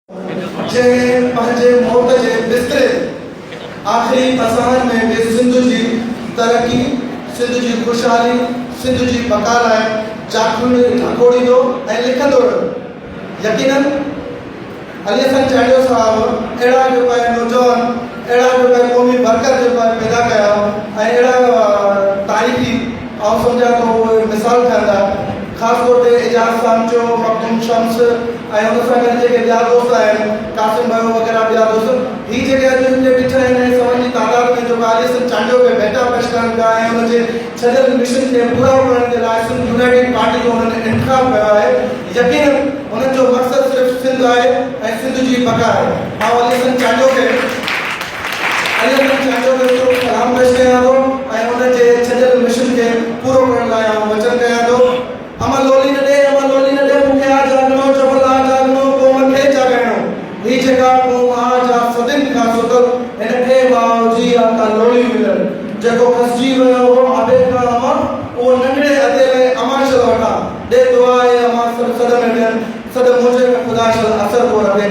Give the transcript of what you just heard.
जंहिं पंहिंजे मौत जे बिस्तरे आख़िरी अज़ान में बि सिंध जी तरक़ी, सिंध जी ख़ुशहाली, सिंध जी बका लाइ चाखुनि ढकोड़ींदो ऐं लिखंदो रहियो। यकीनन अली हसन चांडियो साहब अहिड़ा जो आहे नौजवान, अहिड़ा जो आहे क़ौमी बरकत जो आहे पैदा कया ऐं अहिड़ा तारीख़ी ऐं सम्झा थो उहे मिसाल ठहंदा। ख़ासि तौर ते एजाज़ साहब जो मखदूम शम्स ऐं हुन सां गॾु जेके ॿिया दोस्त आहिनि कासिम भाई वग़ैरह ॿिया दोस्त, ही जेके अॼु हुनजे ॾिठा आहिनि सभनि जी तादाद में जेको अली हसन चांडियो खे बेटा पेश करण पिया ऐं हुनजे छॾियल मिशन खे पूरा करण जे लाइ सिंध यूनाइटेड पार्टी जो हुननि इंतिख़ाब कयो आहे। यकीनन हुननि जो मक़सदु सिर्फ़ु सिंध आहे ऐं सिंध जी बका आहे। मां अली हसन चांडियो खे सलाम पेश कयां थो ऐं हुनजे छॾियल मिशन खे पूरो करण लाइ वचन कयां थो। अमल लोली न ॾे मूंखे आ जाॻणो, जबल आ जाॻणो, क़ौम खे जाॻाइणो। ही जेका क़ौम आज आ सदियुनि खां सुतल, हिन खे माउ जी आका लोली मिलण। जेको फसिजी वियो हो आबे खां अमा, उहो नंढड़े हथे में अमा शल वठा ॾे दुआ आहे अमा सद में ॾियनि, सद मुंहिंजे में ख़ुदा शल असर को रखे।